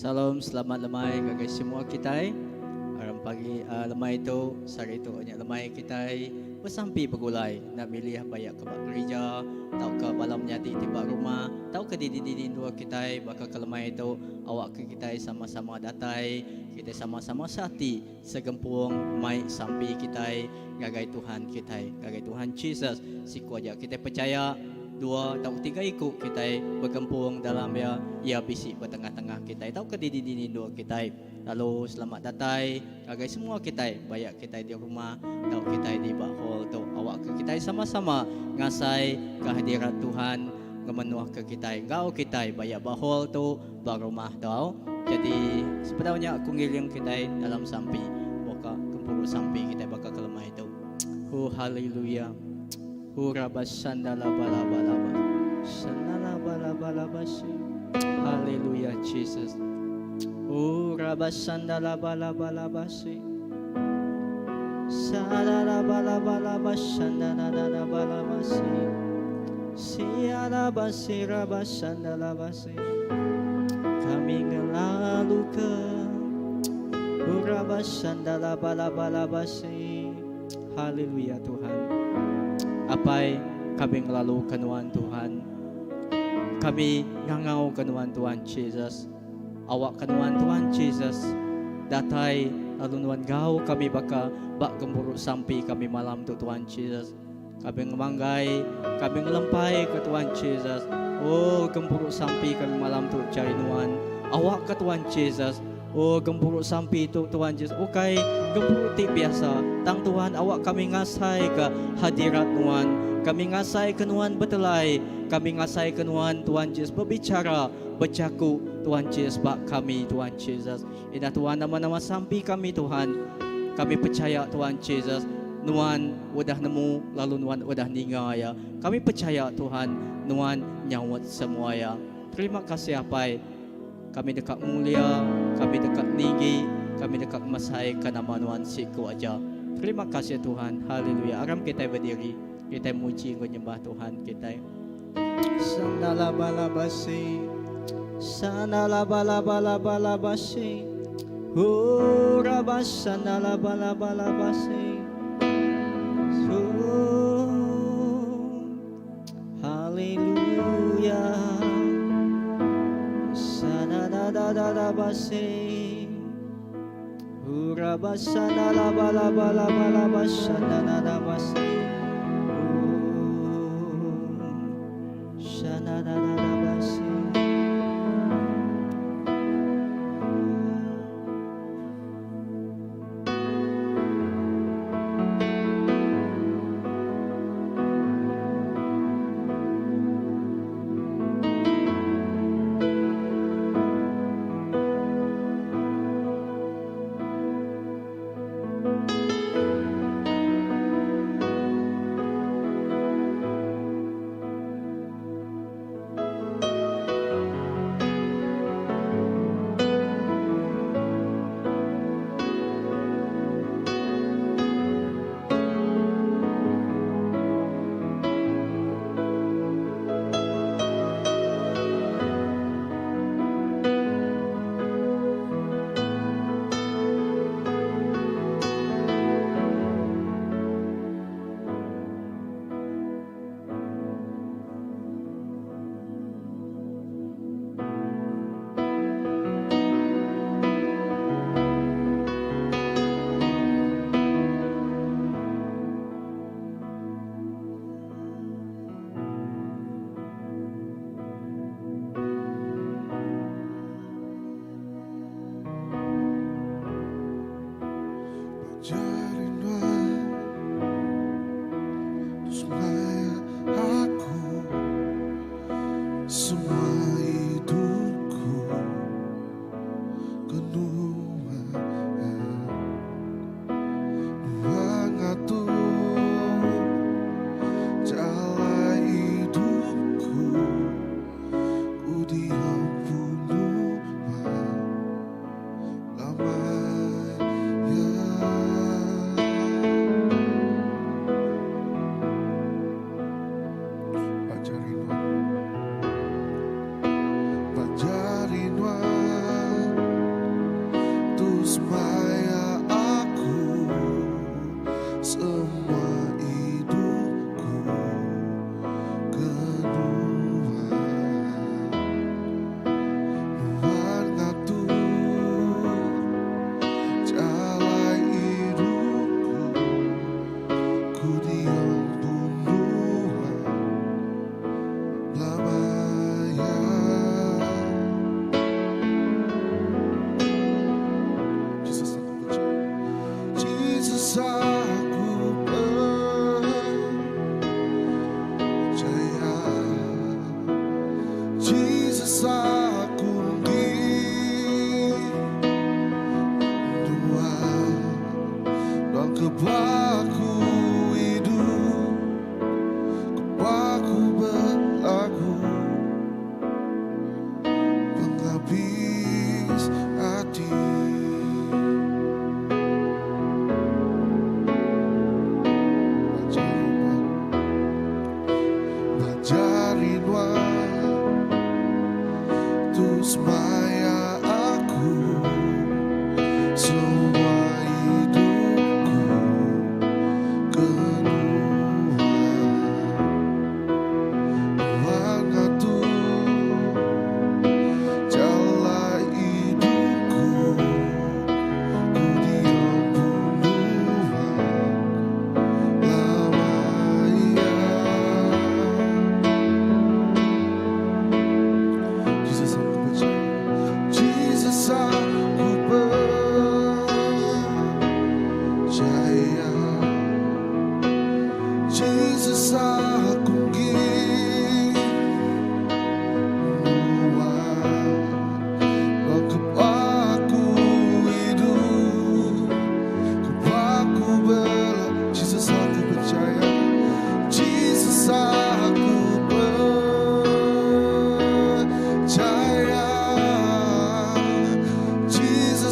Salam, selamat lemai bagi semua kita. Aram pagi lemai itu, sari itu banyak lemai kita bersampi bergulai nak milih banyak ke gereja, tahu ke malamnya di tiba rumah, tahu ke di dua kita bakal ke lemai itu awak ke kita sama-sama datai, kita sama-sama sati segempung mai sampai kita gagai Tuhan kita, gagai Tuhan Jesus. Siku aja kita percaya dua atau tiga ikut kita bergempung dalam ya bisik bertengah-tengah kita tahu ke di dua kita lalu selamat datang kagai semua kita banyak kita di rumah tahu kita di bahol tu awak ke kita sama-sama ngasai kehadiran Tuhan memenuh ke kita engkau kita banyak bahol tu barumah tahu jadi sebenarnya aku ngiling kita dalam sampi boka kempuru sampi kita bakal kelemah itu haleluya. Urabashandala balabalaba, shandala balabalabasi. Hallelujah, Jesus. Urabashandala balabalabasi, sadala balabalaba, shandala balabasi, sialabasi rabashandala basi. Kami ngelalu ke Urabashandala balabalabasi. Hallelujah Tuhan. Apa kami ngelalu kenuan Tuhan, kami ngangau kenuan Tuhan Jesus, awak kenuan Tuhan Jesus, datai lalu nuan gau kami baka bak gemburu sampai kami malam tu Tuhan Jesus, kami ngemanggai, kami ngelempai ke Tuhan Jesus, oh gemburu sampai kami malam tu cari nuan, awak ke Tuhan Jesus. Oh gemburu sampai itu Tuhan Yesus. Okay, gemburu ti biasa. Tang Tuhan awak kami ngasai ke hadirat Tuhan. Kami ngasai ke Tuhan betelai. Kami ngasai ke Tuhan Yesus berbicara, bercaku Tuhan Yesus bak kami Tuhan Yesus. Ina Tuhan nama-nama sampai kami Tuhan. Kami percaya Tuhan Yesus. Tuhan udah nemu lalu Tuhan udah ninggal ya. Kami percaya Tuhan Tuhan nyawat semua ya. Terima kasih apa kami dekat mulia, kami dekat tinggi, kami dekat masai ke nama Tuhan siku aja. Terima kasih Tuhan. Haleluya. Aram kita berdiri, kita muji menyembah Tuhan kita. Sandala balabasi, sandala balabalabasi, hurabas sandala balabalabasi. Haleluya. Da basi urabasana la bala bala bala basana da basi shana da basi.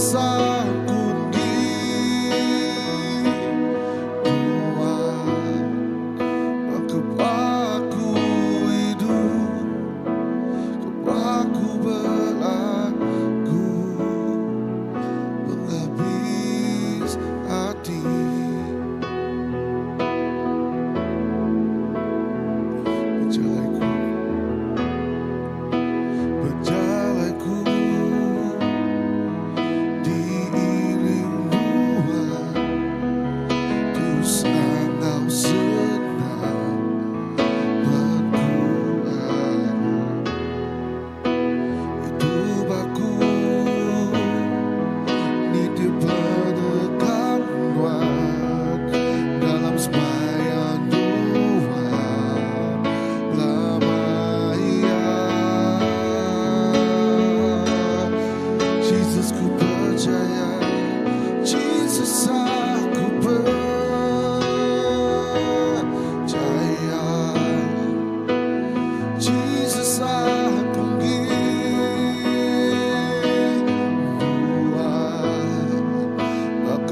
Jesus aku Tuhan, aku hidup, aku berlaku menghabis hati. Berjalanku diiring buah, terus engkau senang berkuat. Hidup aku nitip penekan kuat dalam sembahyang doa lamanya. Jesus ku percaya, Jesus aku percaya, Jesus aku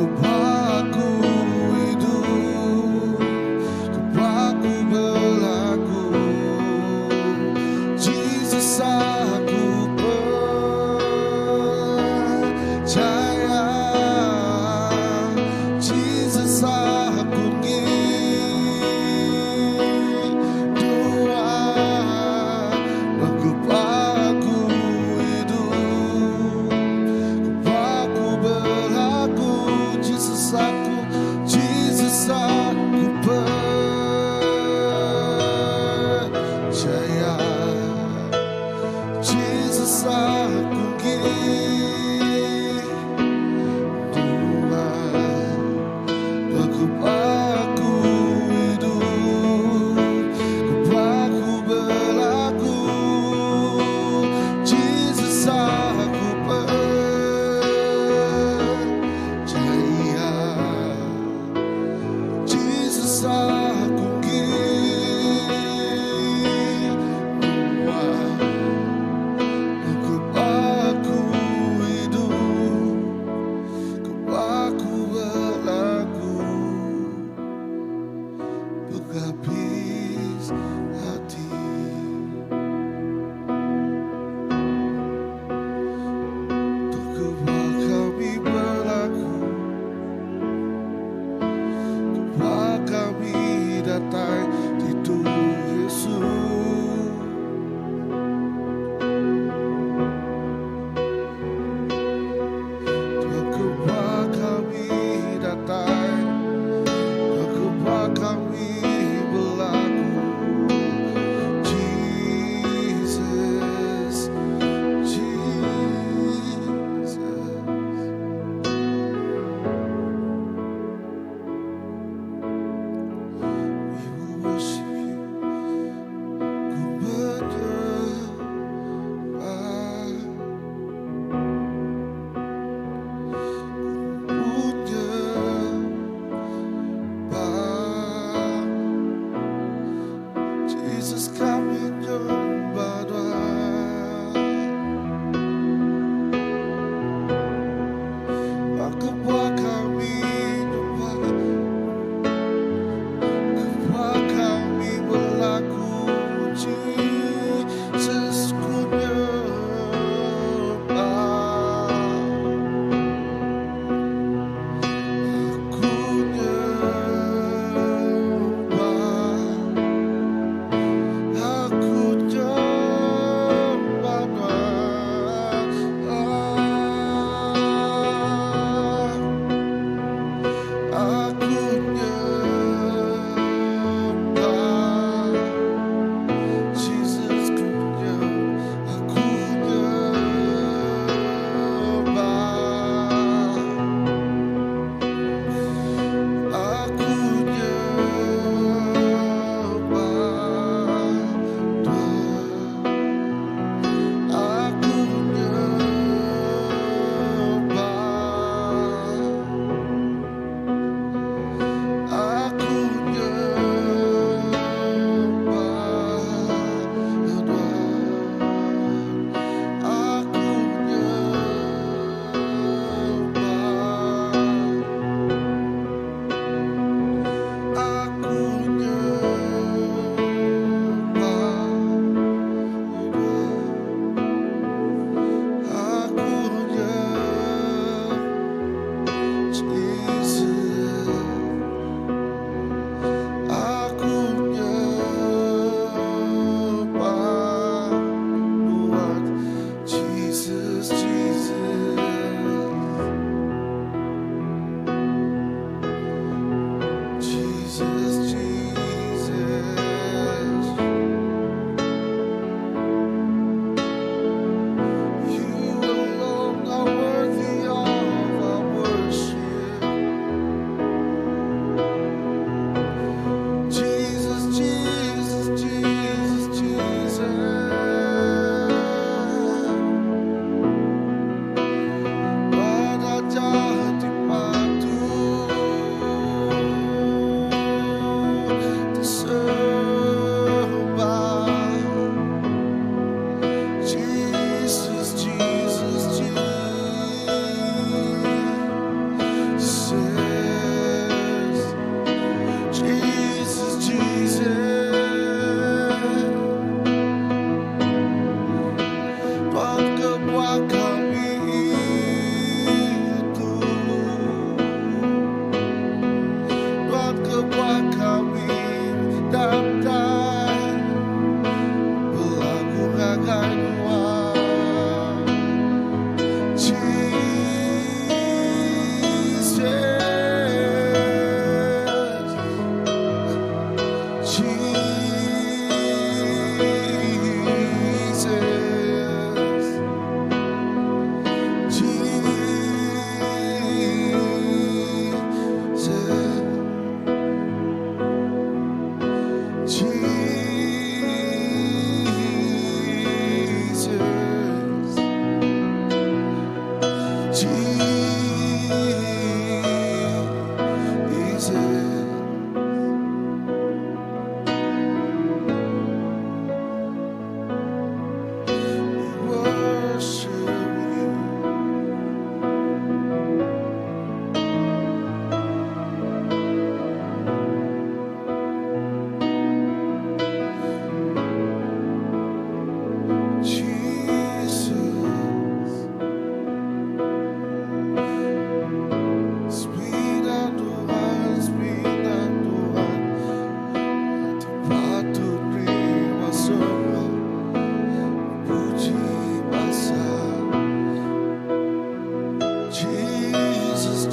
aku hidup, aku berlaku, Jesus aku percaya, Jesus aku aku hidup, aku berlaku, Jesus aku percaya, Jesus aku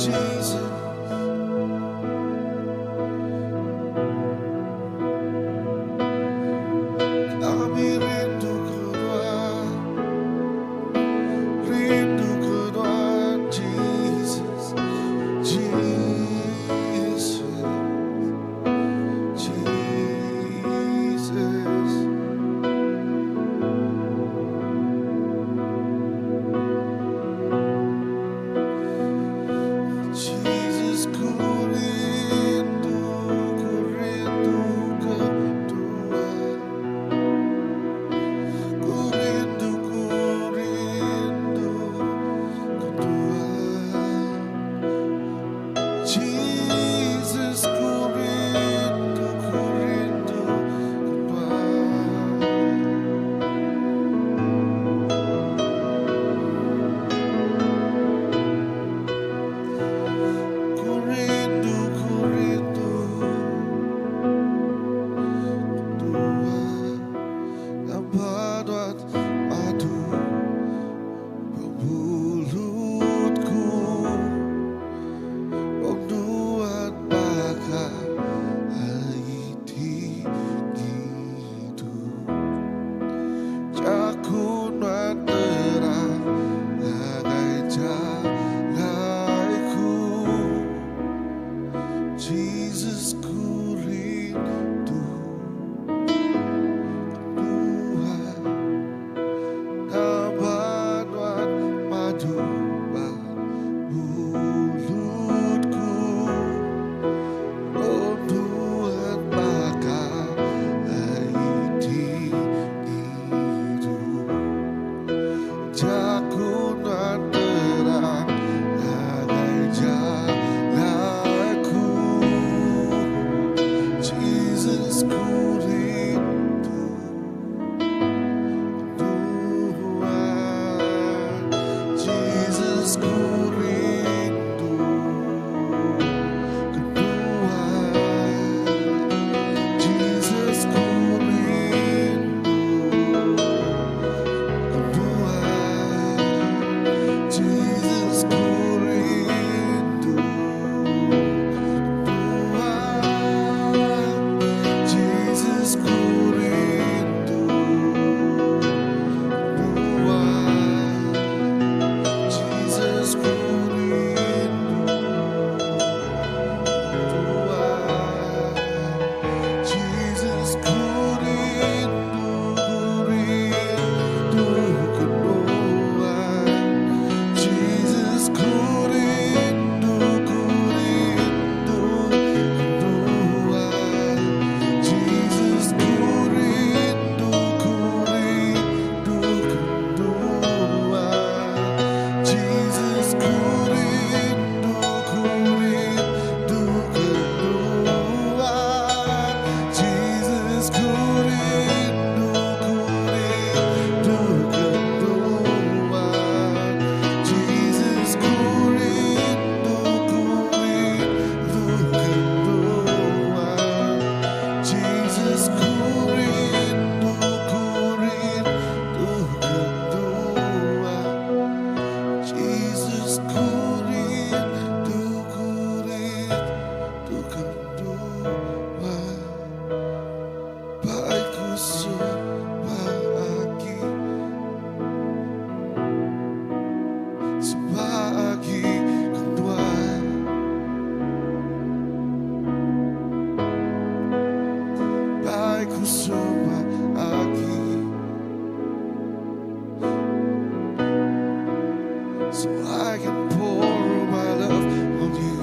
Jesus. Kami rindu keluar Jesus, Jesus, Jesus. Jesus, ku rindu kedua. Ku rindu kedua. Jesus, ku rindu kedua. Ku rindu kedua. Abad madu mulutku, onduan baka haiti gitu. Jakun terang lagai jalanku. Jesus, ku rindu Tuhan. Nabanan madu mulutku, onduan baka haiti itu. Jakunan terang lagai jalanku. Jesus, ku rindu Tuhan. Jesus, ku rindu Tuhan. Jesus, ku rindu Tuhan. Jesus, ku rindu Tuhan. Jesus, ku rindu Tuhan. Jesus, ku rindu Tuhan. Jesus, ku rindu kedua. Jesus, ku rindu kedua. Jesus, ku rindu kedua. Jesus, ku rindu kedua. Jesus, ku rindu kedua. Jesus, ku rindu kedua. Jesus, ku rindu kedua. Jesus, ku rindu kedua. Baikku sebagi kedua. Baikku sebagi, so I can pour my love on you,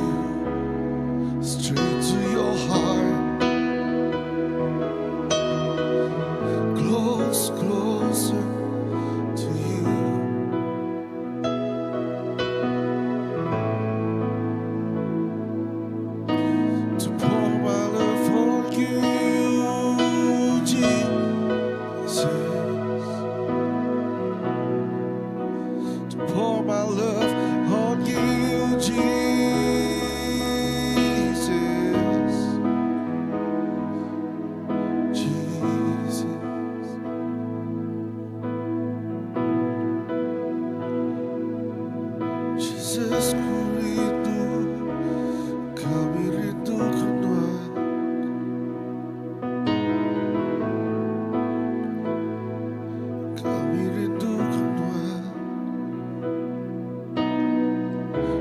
straight to your heart. Closer to you. To pour my love on you, Jesus. To pour my love on you, Jesus. Jesus. Jesus, ku rindu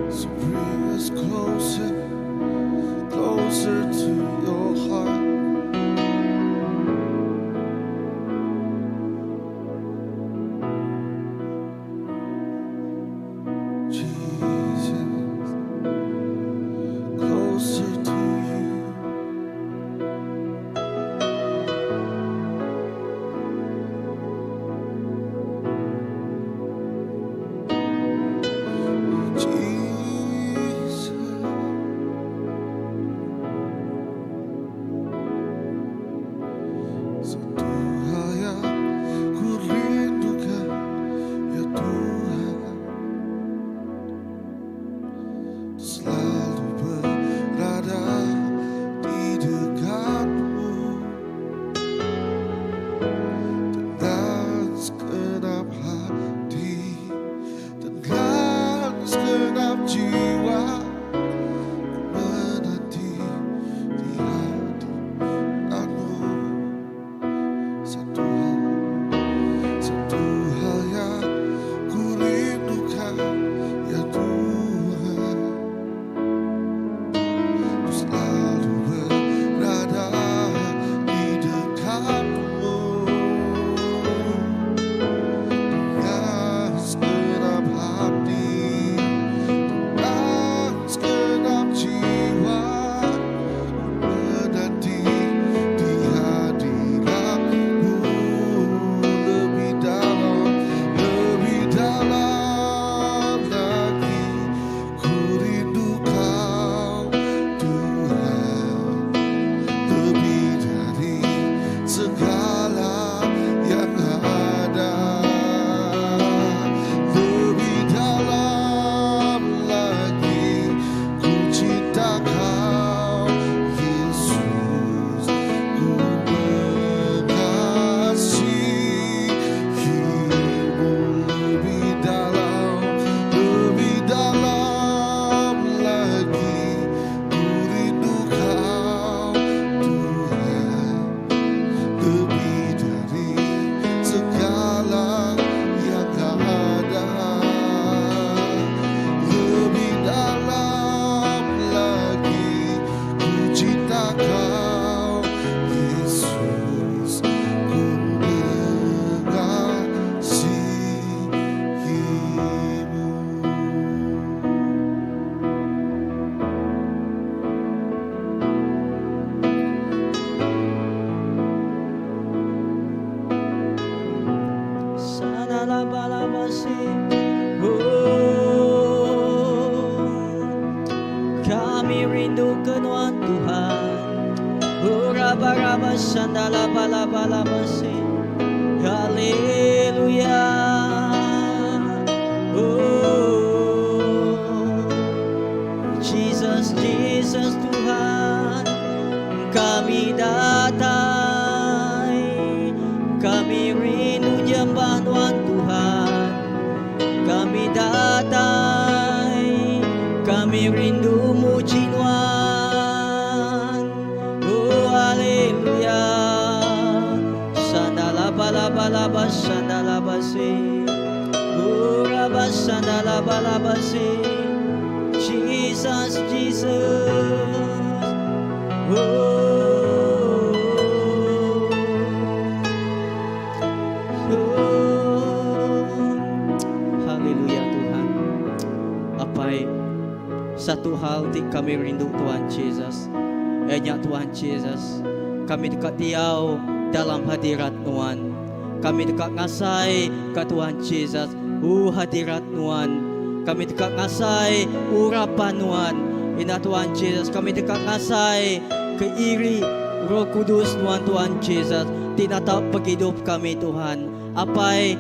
So bring us closer, closer to your heart. Jesus, closer to you. Jesus, satu hal yang ku rindukan, ya Tuhan, selalu berada di dekatmu dengan segenap hati, dengan segenap jiwa. Ku menanti di hadiratmu. Satu hal yang ku rindukan, ya Tuhan, selalu berada di dekatmu dengan segenap hati, dengan segenap jiwa. Ku menanti di hadiratmu lebih dalam lagi. Ku rindu kau Tuhan, lebih dari segala yang ada. Lebih dalam lagi, ku cinta kau Yesus. Ku mengasihimu lebih dalam lagi. Ku rindu kau Tuhan, lebih dari segala yang ada. Lebih dalam lagi, ku cinta kau Yesus. Ku mengasihimu. Sanalabalabasi. Kami rindukan Tuhan. Raba-raba sandalabalabasi. Haleluya. Jesus, Jesus Tuhan, kami datang, kami rindu nyembah Tuhan, kami datang, kami rindu muji Tuhan. Oh haleluya. Sandalabalaba sandalabasi. Oh raba sandalabalabasi. Jesus, Jesus. Oh, haleluya Tuhan. Apai satu hal yang kami rindu Tuhan Yesus. Hanya Tuhan Yesus. Kami dekat Diau dalam hadirat Tuhan. Kami dekat ngasai ke Tuhan Yesus. Hadirat Tuhan. Kami dekat ngasai urapan Tuhan. Ina Tuhan Yesus. Kami dekat ngasai keiri Roh Kudus Tuhan Yesus. Tinatap paghidup kami Tuhan. Apai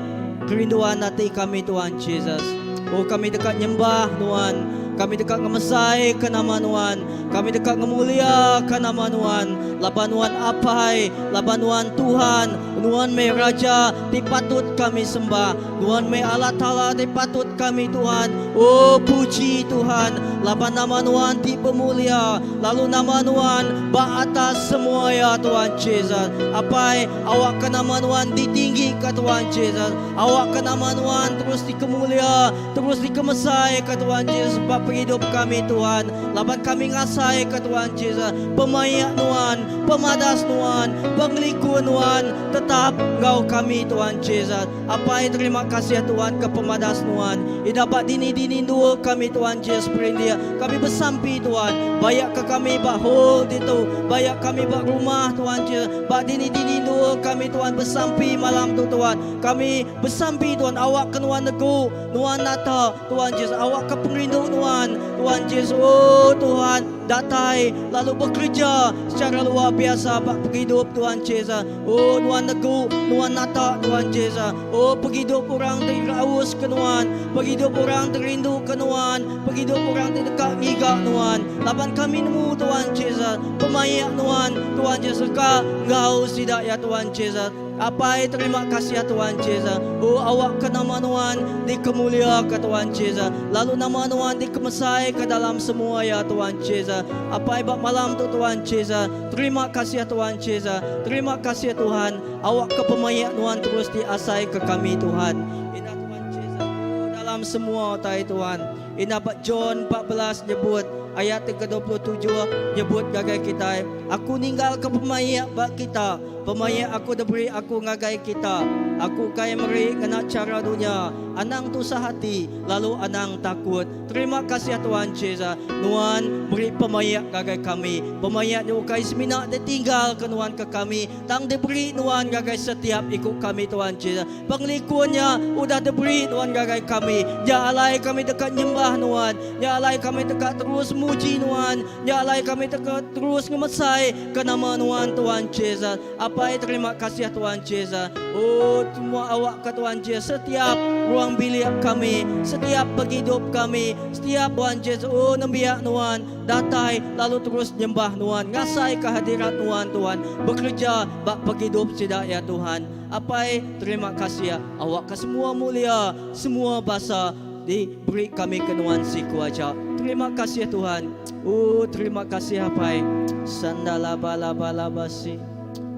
kerinduan hati kami Tuhan Yesus. Oh kami dekat nyembah Tuhan. Kami dekat ngemesai ke nama Tuhan. Kami dekat ngemulia ke nama Tuhan. Laban Tuhan apai, laban Tuhan Tuhan. Tuhan me Raja dipatut kami sembah. Tuhan me Allah Ta'ala dipatut kami Tuhan. Oh puji Tuhan. Laban nama Tuhan di pemulia. Lalu nama Tuhan ba atas semua ya Tuhan Yesus. Apa awak ke nama Tuhan ditinggi ke Tuhan Yesus. Awak ke nama Tuhan terus dikemulia, terus dikemesai ke Tuhan Yesus. Sebab hidup kami Tuhan. Laban kami ngasai ke Tuhan Yesus. Pemayak Tuhan, pemadas Tuhan, pengliku Tuhan, tetap Engkau kami Tuhan Yesus. Apa terima kasih Tuhan ke pemadas Tuhan. Dapat dini dua kami Tuhan Yesus perindia. Kami bersampi Tuhan. Bayak ke kami bak hold itu. Bayak kami bak rumah Tuhan Yesus. Bak dini dua kami Tuhan bersampi malam tu Tuhan. Kami bersampi Tuhan. Awak ke Tuhan nego, Tuhan nata Tuhan Yesus. Awak ke perindu Tuhan. Tuhan Yesus. Oh Tuhan datai lalu bekerja secara luar biasa bak hidup Tuhan Yesus. Oh Tuhan nego, Tuhan nata Tuhan Yesus. Oh penghidup orang teraus ke Tuhan. Penghidup orang terindu ke Tuhan. Penghidup orang terdekat ngigak Tuhan. Laban kami nemu Tuhan Yesus. Pemayak Tuhan. Tuhan Yesus ka Engkau sidak ya Tuhan Yesus. Apa terima kasih ya Tuhan Yesus. Oh awak ke nama Tuhan dikemulia ke Tuhan Yesus. Lalu nama Tuhan dikemesai ke dalam semua ya Tuhan Yesus. Apa ibak malam tu Tuhan Yesus. Terima kasih ya Tuhan Yesus. Terima kasih ya Tuhan. Awak ke pemayak Tuhan terus diasai ke kami Tuhan. Ina Tuhan Yesus. Oh, dalam semua tai Tuhan. Ina Pak John 14 nyebut ayat ke-27 nyebut gagai kita. Aku ninggal ke pemayak bak kita. Pemayak aku diberi aku ngagai kita. Aku kaya meri kena cara dunia. Anang tu sahati lalu anang takut. Terima kasih ya Tuhan Yesus. Tuhan beri pemayak gagai kami. Pemayak ni ukai semina dia tinggal ke Tuhan ke kami. Tang diberi Tuhan gagai setiap ikut kami Tuhan Yesus. Penglikuannya udah diberi Tuhan gagai kami. Ya alai kami dekat nyembah Tuhan. Ya alai kami dekat terus muji Tuhan. Ya alai kami dekat terus ngemesai ke nama Tuhan Tuhan Yesus. Apa terima kasih ya Tuhan Yesus. Oh semua awak ke Tuhan Yesus. Setiap ruang bilik kami, setiap penghidup kami, setiap Tuhan Yesus. Oh nembiak Tuhan datai lalu terus nyembah Tuhan. Ngasai kehadirat Tuhan Tuhan. Bekerja bak penghidup sidak ya Tuhan. Apa terima kasih ya awak ke semua mulia, semua bahasa diberi kami ke Tuhan si kuasa. Terima kasih ya Tuhan. Oh terima kasih apa sandala bala bala basi.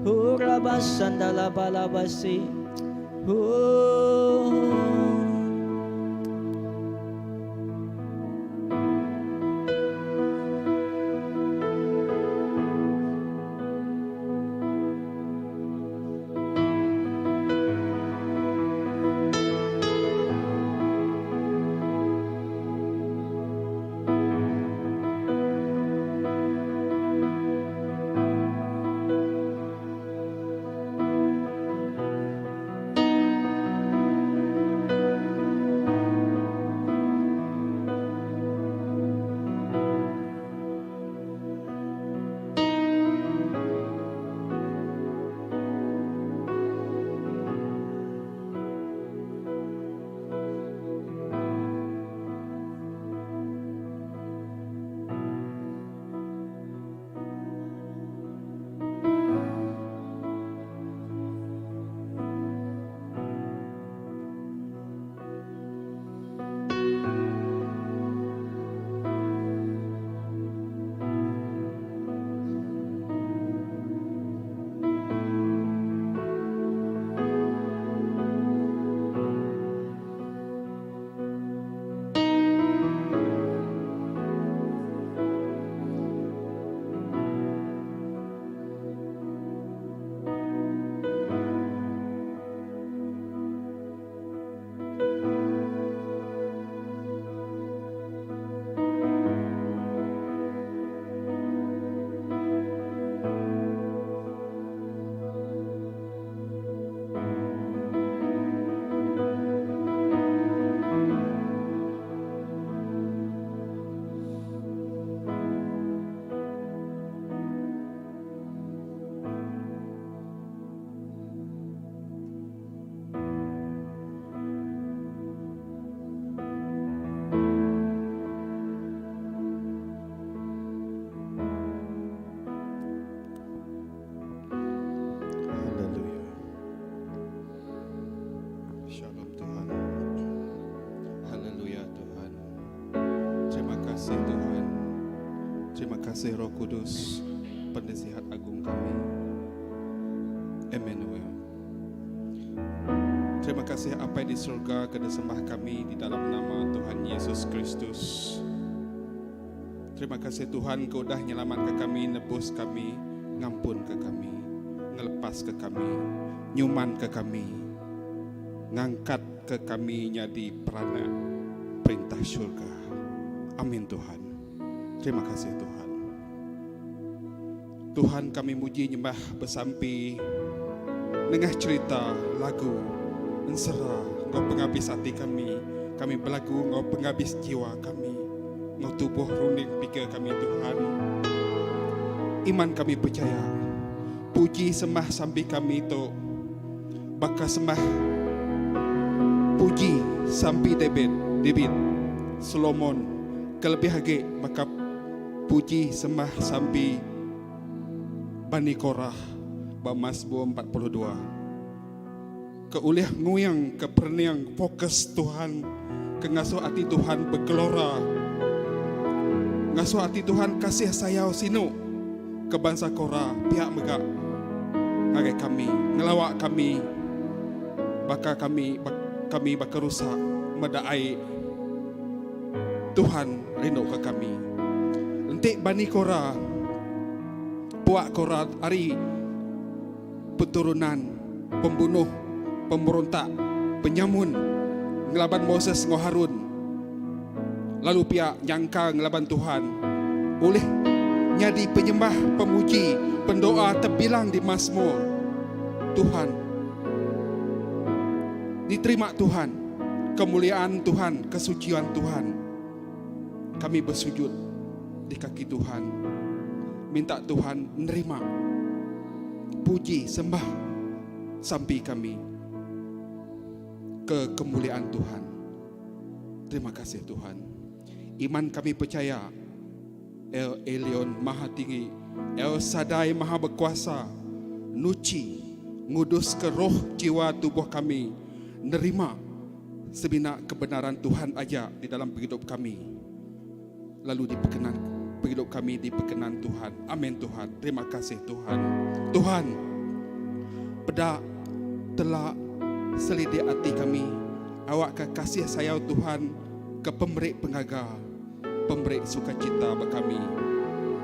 Hurabas sandala bala basi. kasih Tuhan. Terima kasih Roh Kudus, Penasihat Agung kami. Emmanuel. Terima kasih apa di surga kena sembah kami di dalam nama Tuhan Yesus Kristus. Terima kasih Tuhan Kau dah nyelamat ke kami, nebus kami, ngampun ke kami, ngelepas ke kami, nyuman ke kami, ngangkat ke kami jadi perana perintah surga. Amin Tuhan. Terima kasih Tuhan. Tuhan kami muji nyembah bersampi dengar cerita lagu ensera Ngau penghabis hati kami berlagu Ngau penghabis jiwa kami, Ngau tubuh runding pikir kami Tuhan. Iman kami percaya, puji sembah sampai kami itu bakal sembah puji sampai David Solomon kelebih hagi bakal puji sembah sampai Bani Korah Mazmur 42. Keuliah nguyang keperniang fokus Tuhan, kengasuh hati Tuhan bergelora, ngasuh hati Tuhan kasih sayau sinu ke bangsa Korah pihak megak ngagai kami ngelawak kami bakal kami bakal rusak medai Tuhan rindu ke kami. Entik Bani Korah puak Korah hari keturunan pembunuh, pemberontak, penyamun ngelaban Moses ngo Harun. Lalu pihak nyangka ngelaban Tuhan. Oleh nyadi penyembah, pemuji, pendoa terbilang di Mazmur. Tuhan diterima Tuhan, kemuliaan Tuhan, kesucian Tuhan. Kami bersujud di kaki Tuhan, minta Tuhan menerima puji sembah sampai kami ke kemuliaan Tuhan. Terima kasih Tuhan. Iman kami percaya El Elyon Maha Tinggi, El Sadai Maha Berkuasa, Nuci ngudus ke roh jiwa tubuh kami, nerima sebenar kebenaran Tuhan aja di dalam hidup kami. Lalu diperkenan hidup kami diperkenan Tuhan. Amin Tuhan. Terima kasih Tuhan. Tuhan, pedak telah selidik hati kami. Awak kasih sayang Tuhan ke pemberi pengaga, pemberi sukacita bagi kami,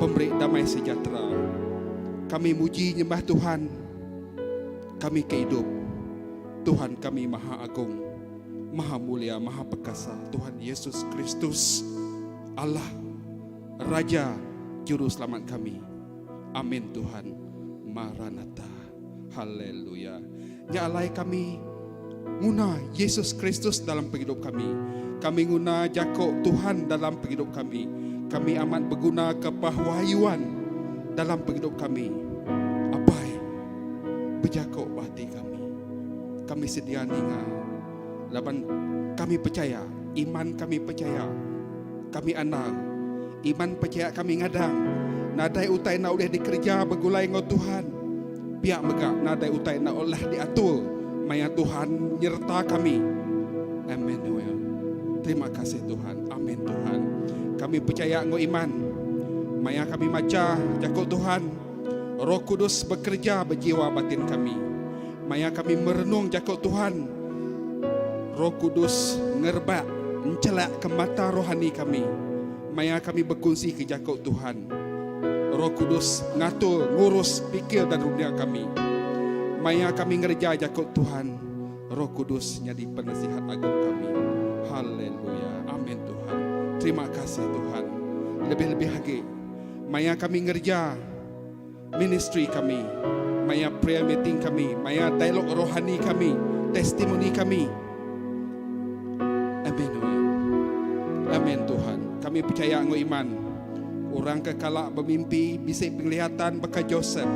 pemberi damai sejahtera. Kami muji nyembah Tuhan. Kami kehidup. Tuhan kami Maha Agung, Maha Mulia, Maha Perkasa. Tuhan Yesus Kristus, Allah, Raja, Juru Selamat kami. Amin Tuhan. Maranatha. Haleluya. Nyalai kami guna Yesus Kristus dalam hidup kami. Kami guna jakok Tuhan dalam hidup kami. Kami amat berguna kepahawahyuan dalam hidup kami. Apai berjakok hati kami. Kami sedia ninga. Laban kami percaya, iman kami percaya. Kami anak, iman percaya kami ngadang. Nadai utai na oleh dikerja bergulai ngau Tuhan. Pihak megak nadai utai na oleh diatur. Maya Tuhan nyerta kami. Emmanuel. Terima kasih Tuhan. Amin Tuhan. Kami percaya ngau iman. Maya kami maca jakut Tuhan. Roh Kudus bekerja berjiwa batin kami. Maya kami merenung jakut Tuhan. Roh Kudus ngerbak, mencelak ke mata rohani kami. Maya kami berkongsi ke jakut Tuhan. Roh Kudus ngatur, ngurus pikir dan dunia kami. Maya kami ngerja jakut Tuhan. Roh Kudus jadi penasihat agung kami. Haleluya. Amin Tuhan. Terima kasih Tuhan. Lebih-lebih lagi, Maya kami ngerja ministry kami. Maya prayer meeting kami. Maya dialog rohani kami. Testimoni kami. Amin. Amin Tuhan. Kami percaya ngau iman. Orang kekalak bermimpi bisik penglihatan baka Joseph,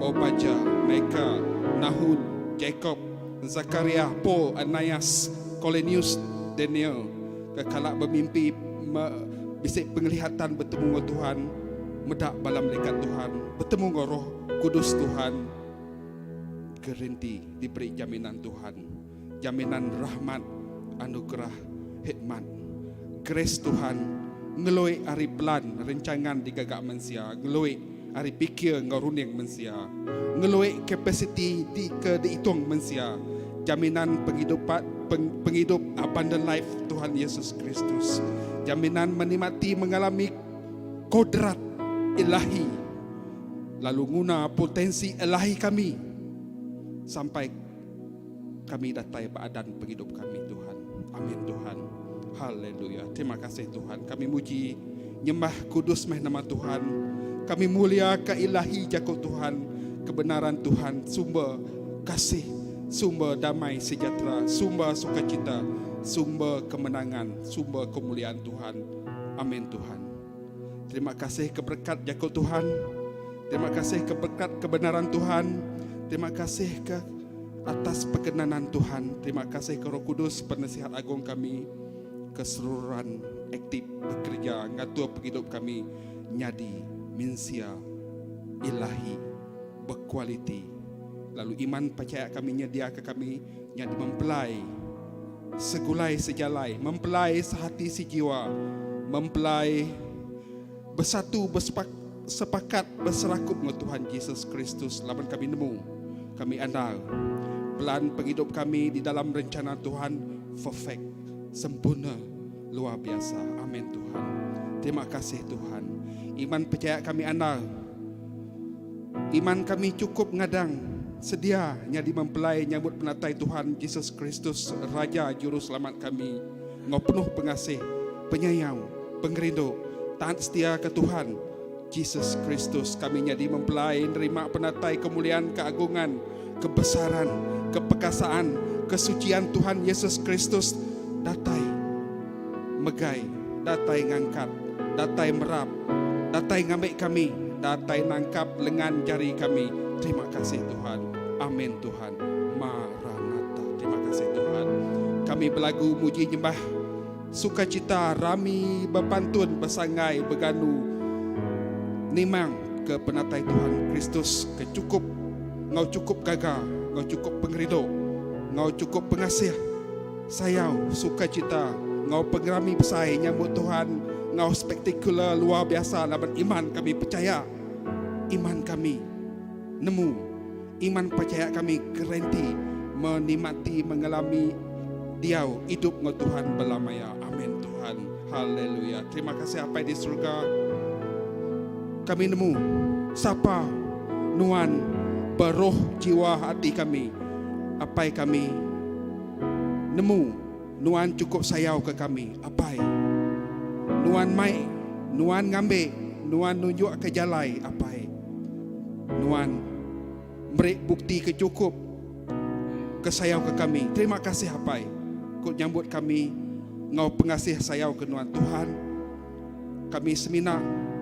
Obaja, Mika, Nahud, Jacob, Zakaria, Paul, Ananias, Colenius, Daniel. Kekalak bermimpi bisik penglihatan bertemu dengan Tuhan, medak balam malaikat Tuhan, bertemu dengan Roh Kudus Tuhan. Gerinti diberi jaminan Tuhan, jaminan rahmat, anugerah, hikmat, grace Tuhan ngeloi ari plan rencangan di gagak manusia, ngeloi ari pikir ngaruning manusia, ngeloi capacity di dihitung manusia, jaminan penghidup abundant life Tuhan Yesus Kristus, jaminan menikmati mengalami kodrat ilahi, lalu guna potensi ilahi kami sampai kami datai badan penghidup kami Tuhan. Amin Tuhan. Haleluya. Terima kasih Tuhan. Kami muji nyembah kudus meh nama Tuhan. Kami mulia ke ilahi jago Tuhan, kebenaran Tuhan, sumber kasih, sumber damai sejahtera, sumber sukacita, sumber kemenangan, sumber kemuliaan Tuhan. Amin Tuhan. Terima kasih keberkat jago Tuhan. Terima kasih keberkat kebenaran Tuhan. Terima kasih ke atas perkenanan Tuhan. Terima kasih ke Roh Kudus penasihat agung kami, keseluruhan aktif bekerja ngatur penghidup kami nyadi minsia ilahi berkualiti. Lalu iman percaya kami nyedia ke kami nyadi mempelai segulai sejalai, mempelai sehati sejiwa, mempelai bersatu sepakat berserakup dengan Tuhan Yesus Kristus. Laban kami nemu, kami andal pelan penghidup kami di dalam rencana Tuhan perfect, sempurna, luar biasa. Amin Tuhan. Terima kasih Tuhan. Iman percaya kami andal, iman kami cukup ngadang sedia nyadi mempelai nyambut penatai Tuhan Yesus Kristus, Raja Juru Selamat kami. Ngau penuh pengasih, penyayang, pengerindu, taat setia ke Tuhan Yesus Kristus. Kami nyadi mempelai nerima penatai kemuliaan, keagungan, kebesaran, kepekasaan, kesucian Tuhan Yesus Kristus. Datai megai, datai ngangkat, datai merap, datai ngambil kami, datai nangkap lengan jari kami. Terima kasih Tuhan. Amin Tuhan. Maranatha. Terima kasih Tuhan. Kami berlagu muji nyembah sukacita, rami, berpantun, bersangai, berganu, nimang ke penatai Tuhan Kristus, kecukup, ngau cukup gagah, ngau cukup pengerido, ngau cukup pengasih, sayau, sukacita, ngau pengerami besai nyambut Tuhan, ngau spektakular luar biasa. Laban iman kami percaya, iman kami nemu, iman percaya kami garanti menikmati mengalami diau hidup dengan Tuhan belamanya. Amin Tuhan. Haleluya. Terima kasih apa di surga kami nemu sapa nuan beroh jiwa hati kami, apa kami nemu nuan cukup sayau ke kami, apa nuan mai, nuan ngambil, nuan nunjuk ke jalai, apa nuan beri bukti kecukup kesayau ke kami. Terima kasih apa kau nyambut kami, ngau pengasih sayau ke nuan Tuhan. Kami semina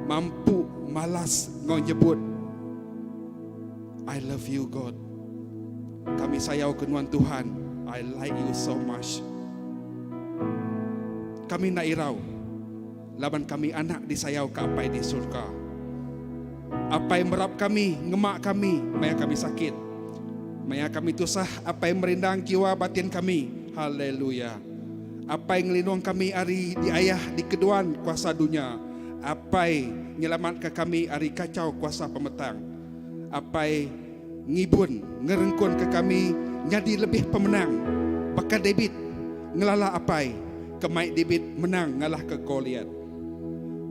mampu malas ngau nyebut I love you God. Kami sayau ke nuan Tuhan, I like you so much. Kami nak irau laban kami anak disayau ke apa di surga. Apa yang merap kami, ngemak kami, maya kami sakit, maya kami tusah, apa yang merindang jiwa batin kami. Haleluya. Apa yang ngelindung kami hari di ayah di keduan kuasa dunia, apa yang nyelamatkan kami hari kacau kuasa pemetang, apa yang ngibun ngerengkun ke kami jadi lebih pemenang. Bakal David ngelala apa ke Mike David menang ngalah ke Goliat.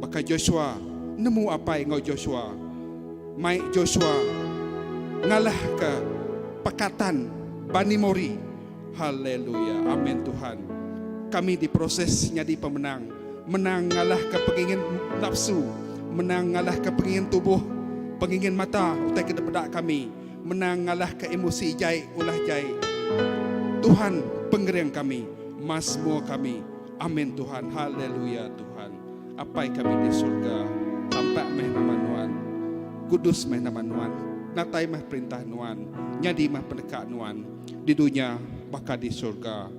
Bakal Joshua nemu apa ngau Joshua, Mike Joshua ngalah ke Pakatan Bani Mori. Haleluya. Amin Tuhan. Kami diproses jadi pemenang, menang ngalah ke pengingin nafsu, menang ngalah ke pengingin tubuh, pengingin mata utai ke depan kami, menang ngalah ke emosi jai ulah jai. Tuhan penggeriang kami, mazmur kami. Amin Tuhan. Haleluya Tuhan. Apa yang kami di surga, tampak meh nama nuan, kudus meh nama nuan, natai meh perintah nuan, nyadi meh pendekat nuan. Di dunia bakal di surga.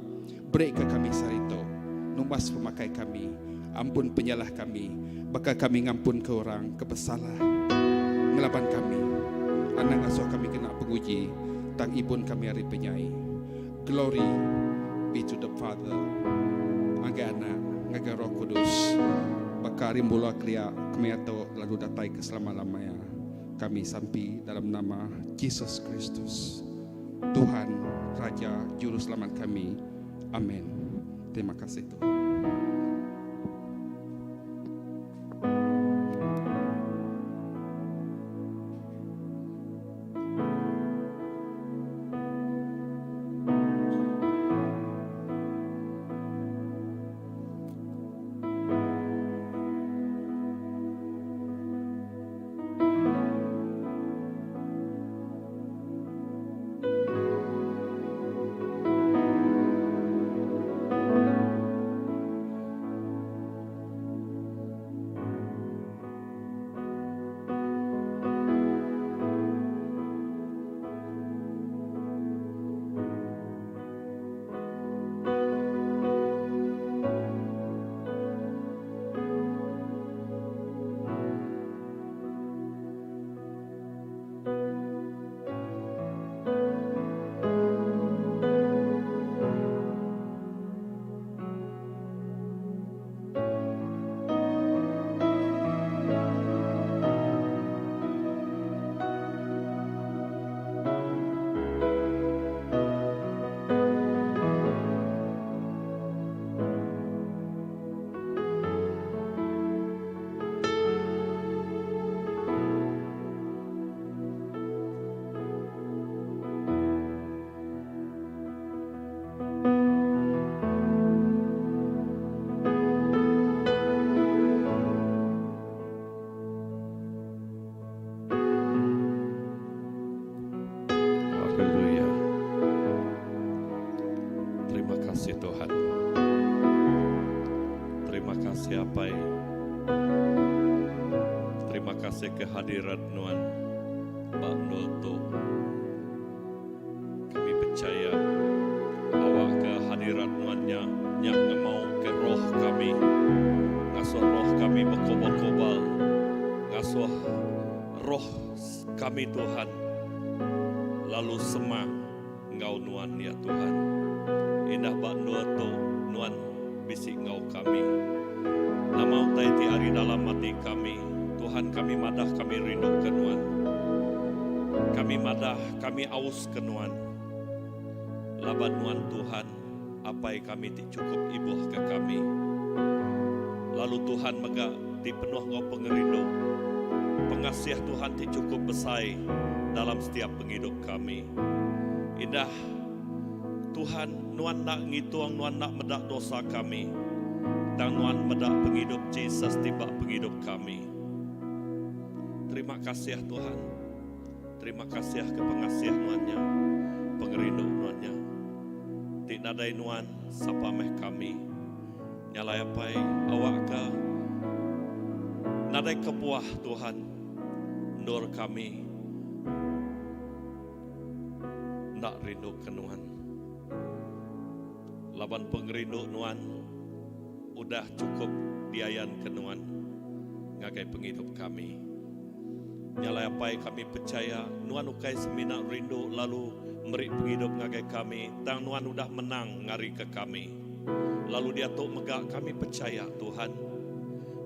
Beri ke kami sarito, numbas pemakai kami, ampun penyalah kami, bakal kami ngampun ke orang kebesalah, ngelaban kami, anak asuh kami kena penguji, tang ibun kami hari penyai. Glory be to the Father, ngaga anak, ngaga Roh Kudus, Bakari mula kriya kemeto lalu datai ke selama-lamanya. Kami sampai dalam nama Yesus Kristus, Tuhan, Raja, Juru Selamat kami. Amin. Terima kasih Tuhan. Haleluya. Terima kasih Tuhan. Terima kasih Apai. Terima kasih kehadiran Nuan Pak Noto. Kami percaya awak kehadiran Nuannya yang mau ke roh kami. Ngasuh roh kami berkobar-kobar. Ngasuh roh kami Tuhan. Lalu semang Engkau Nuan ya Tuhan. Indah Pak Noto Nuan bisik Engkau kami. Nama utai ti ari dalam hati kami. Tuhan kami madah, kami rindu ke Nuan. Kami madah, kami aus ke Nuan. Laban Nuan Tuhan, apa yang kami ti cukup ibuh ke kami. Lalu Tuhan mega ti penuh Engkau pengerindu. Pengasiah Tuhan ti cukup besar dalam setiap penghidup kami. Indah Tuhan, Nuan nak ngituang, Nuan nak medak dosa kami. Dan Nuan medak penghidup Jesus tiba penghidup kami. Terima kasih Tuhan. Terima kasih ke pengasiah Nuannya, pengerindu Nuannya. Tik nadai Nuan sapa meh kami. Nyalai apai awak ke nadai kepuah Tuhan. Nur kami nak rindu ke Nuan. Laban pengerindu Nuan udah cukup biayan ke Nuan ngagai penghidup kami. Nyalai apa kami percaya Nuan ukai semina rindu lalu meri penghidup ngagai kami. Dan Nuan udah menang ngari ke kami. Lalu dia tok megak kami percaya Tuhan.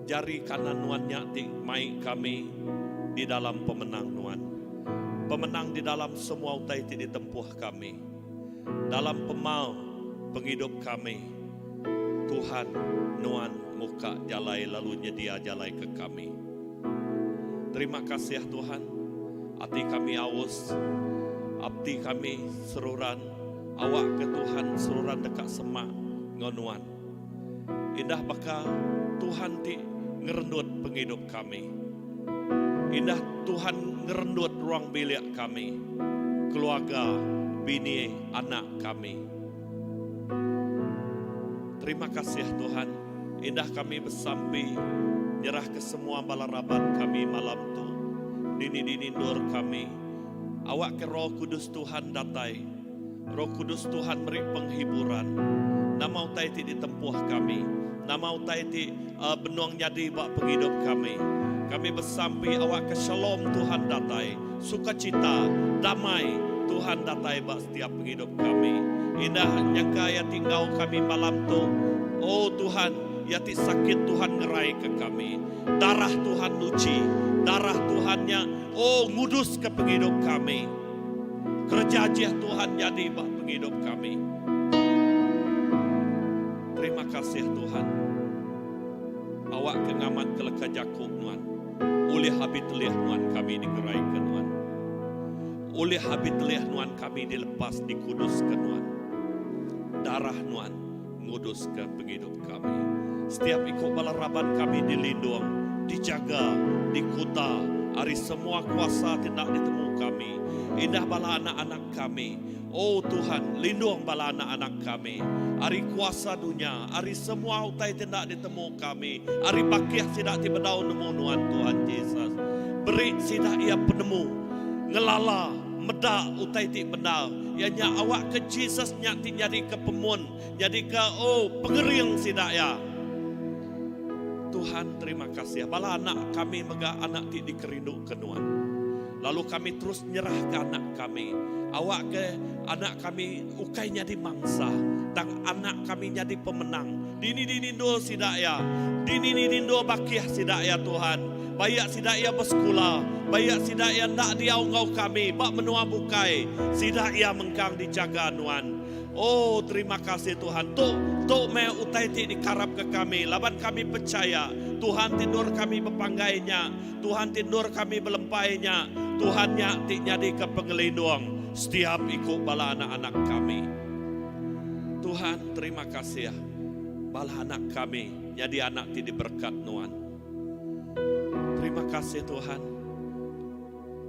Jari kanan Nuan nyati mai kami di dalam pemenang Nuan. Pemenang di dalam semua utai ti ditempuh kami. Dalam pemal penghidup kami. Tuhan Nuan muka jalai lalu nyedia jalai ke kami. Terima kasih Tuhan. Hati kami aus. Abdi kami seruran. Awak ke Tuhan seruran dekat semak ngonuan. Indah bakal Tuhan ti ngerendut penghidup kami. Indah Tuhan ngerendut ruang bilik kami. Keluarga, bini, anak kami. Terima kasih Tuhan. Indah kami bersampai nyerah ke semua balaraban kami malam tu. Dini-dini nur kami. Awak ke Roh Kudus Tuhan datai. Roh Kudus Tuhan beri penghiburan. Nama utai ti ditempuh kami. Nama utai ti benuang jadi bak penghidup kami. Kami bersampai awak ke shalom Tuhan datai. Sukacita, damai Tuhan datai bak setiap penghidup kami. Indah nyangka ya tinggal kami malam tu. Oh Tuhan, yati sakit Tuhan ngerai ke kami. Darah Tuhan nuci, darah Tuhannya ngudus ke penghidup kami. Kerja Tuhan jadi bah penghidup kami. Terima kasih Tuhan. Awak kengamat keleka Jakub Tuhan. Oleh habit leh Tuhan kami digeraikan Tuhan. Oleh habit leh Tuhan kami dilepas dikuduskan Tuhan. Darah Tuhan ngudus ke penghidup kami. Setiap ikut balaraban kami dilindung, dijaga, dikuta. Hari semua kuasa tidak ditemu kami. Indah bala anak-anak kami. Oh Tuhan, lindung bala anak-anak kami. Hari kuasa dunia, hari semua utai tidak ditemu kami. Hari bakiah tidak tibedau nemu Tuhan Yesus. Beri sidak ia penemu, ngelala, medak utai ti benar. Ianya awak ke Yesus nyati jadi ke pemun, jadi ke pengering sidak ya. Tuhan terima kasih. Bala anak kami mega anak ti dikerindukan Tuhan. Lalu kami terus nyerah ke anak kami. Awak ke anak kami ukainya di mangsa. Dan anak kami jadi pemenang. Dini do sidak ya. Dini do bakiah sidak ya Tuhan. Bayak sidak ya bersekolah. Bayak sidak ya nak diau-ngau kami. Bak menua bukai. Sidak ya mengkang dijaga Tuhan. Oh terima kasih Tuhan. Tok me utai ti dikarap ke kami. Laban kami percaya. Tuhan tidur kami berpanggainya. Tuhan tidur kami belempainya. Tuhan nyati jadi ke pengelindung. Setiap ikut bala anak-anak kami. Tuhan terima kasih ya. Bala anak kami. Jadi anak ti diberkat Tuhan. Terima kasih Tuhan.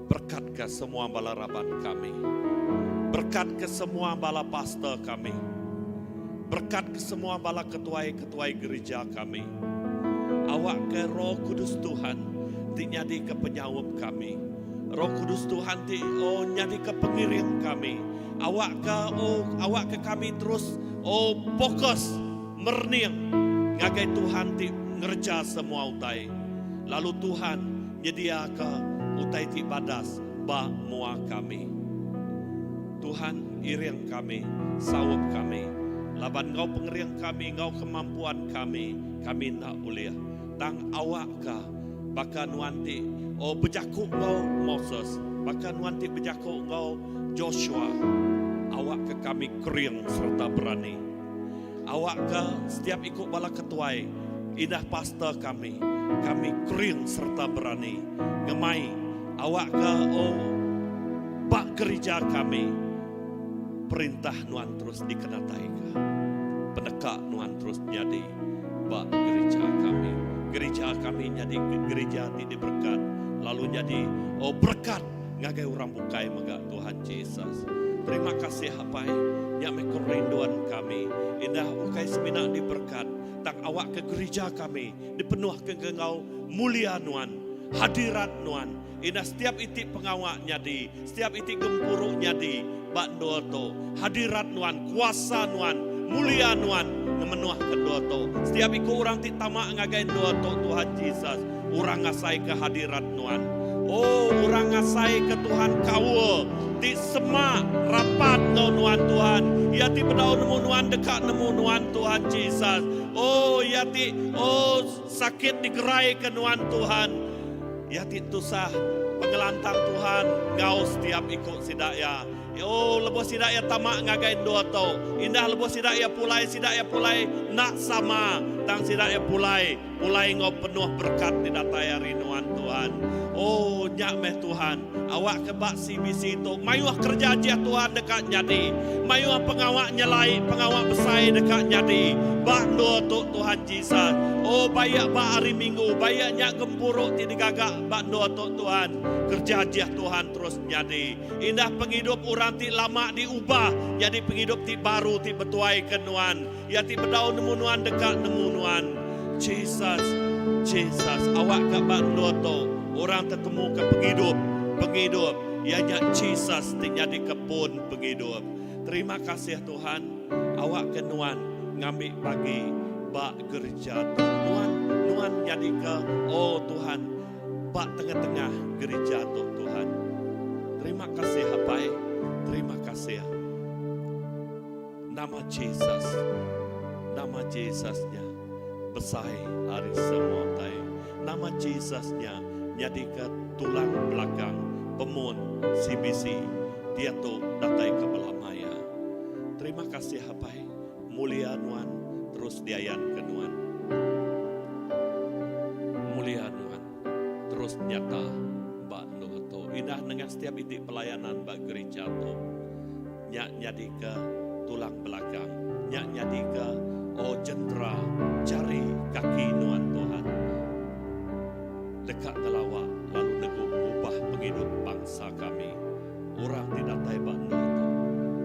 Berkat ke semua bala raban kami. Berkat ke semua bala pastor kami. Berkat ke semua bala ketuai-ketuai gereja kami. Awak ke Roh Kudus Tuhan ti nyadi ke penyawab kami. Roh Kudus Tuhan ti nyadi ke pengiring kami. Awak ke kami terus fokus merning ngagai Tuhan ti ngerja semua utai. Lalu Tuhan nyedia ke utai ti badas ba mua kami. Tuhan iring kami, sawab kami. Laban ngau pengeriang kami, ngau kemampuan kami nak uliah. Tang awak ka, bahkan wanti, bejakuk ngau Moses, bahkan wanti bejakuk ngau Joshua. Awak ke kami kering serta berani. Awak ke setiap ikut bala ketuai, indah pastor kami kering serta berani. Ngemai, awak ke bak gereja kami, perintah Nuan terus dikenatai ka. Penekak Nuan terus jadi bak gereja kami. Gereja kami jadi gereja tidak berkat. Lalu jadi berkat ngagai orang bukai mega Tuhan Yesus. Terima kasih hapai yang mekerinduan kami. Indah bukai semina diberkat. Tang awak ke gereja kami dipenuh ke engkau mulia Nuan. Hadirat Nuan. Indah setiap itik pengawak nyadi, setiap itik gempuruk nyadi, bak doto. Hadirat Nuan, kuasa Nuan, mulia Nuan, memenuh ke doto. Setiap ikut orang tik tamak ngagain doto Tuhan Yesus, orang ngasai ke hadirat Nuan. Oh, orang ngasai ke Tuhan kau, di semak rapat ngau Nuan Tuhan. Ya ti bedau nemu Nuan dekat nemu Nuan Tuhan Yesus. Oh, ya ti sakit digerai ke Nuan Tuhan. Ya itu sah pengelantang Tuhan ngau setiap ikut sidaya. Lebo sidaya tamak ngagain doa to. Indah lebo sidaya pulai nak sama. Tang sidaya pulai ngau penuh berkat di datai rinuan Tuhan. Oh nyak meh Tuhan. Awak kebak CBC itu. Mayuah kerja aja Tuhan dekat nyadi. Mayuah pengawak nyelai, pengawak besai dekat nyadi. Bak doa to Tuhan Yesus. Oh bayak bak hari Minggu, bayak nyak gempuruk ti digagak bak doa to Tuhan. Kerja aja Tuhan terus nyadi. Indah penghidup orang ti lama diubah. Jadi penghidup ti baru ti betuai ke Nuan. Ya ti bedau nemu Nuan dekat nemu Nuan. Jesus. Awak ke bak doa to. Orang tertemu ke penghidup. Ianya Jesus jadi kebun penghidup. Terima kasih Tuhan. Awak ke Nuan ngambil pagi bak gereja Nuan jadi ke Tuhan bak tengah-tengah gereja Tuhan. Terima kasih Hapai. Terima kasih. Nama Yesusnya besai hari semua tay. Nama Jesusnya nyadi ke tulang belakang pemun CBC. Dia tu datai ke belamaya. Terima kasih hapai. Mulia Nuan terus diayan ke Nuan. Mulia Nuan terus nyata Mbak Nuh tu. Indah dengan setiap itik pelayanan Mbak gereja tu. Nyak nyadi ke tulang belakang. Nyak nyadi ke jentera jari kaki Nuan Tuhan. Dekat ngelawak lalu negup ubah penghidup bangsa kami. Orang tidak taibat itu.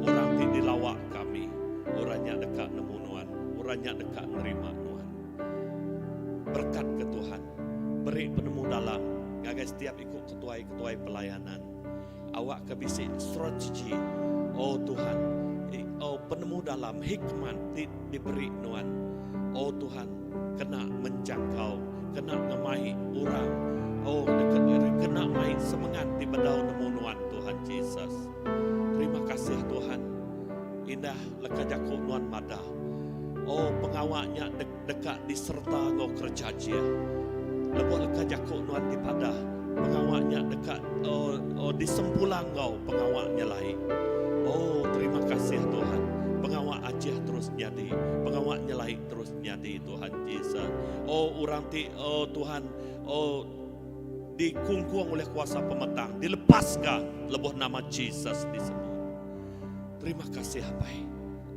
Orang tidak dilawak kami. Orangnya dekat nemu Nuan. Orangnya dekat nerima Nuan. Berkat ke Tuhan. Beri penemu dalam. Gagai setiap ikut ketuai-ketuai pelayanan. Awak kebisik strategi. Oh Tuhan. Penemu dalam hikmat diberi Nuan. Oh Tuhan. Kena menjangkau. Kena ngemahi orang. Kena main semangat di bedau nemu Nuan Tuhan Yesus. Terima kasih Tuhan. Indah leka jaku Nuan Mada. Pengawaknya dekat diserta ngau kerja dia. Lepas leka jaku Nuan di Padah. Pengawaknya dekat disempulang ngau pengawaknya lain. Terima kasih Tuhan. Pengawak Aceh terus nyadi. Pengawaknya lain terus nyadi Tuhan Yesus. Orang Tuhan. Dikungkuang oleh kuasa pemetang, dilepaskan lebuh nama Yesus disebut. Terima kasih Abai.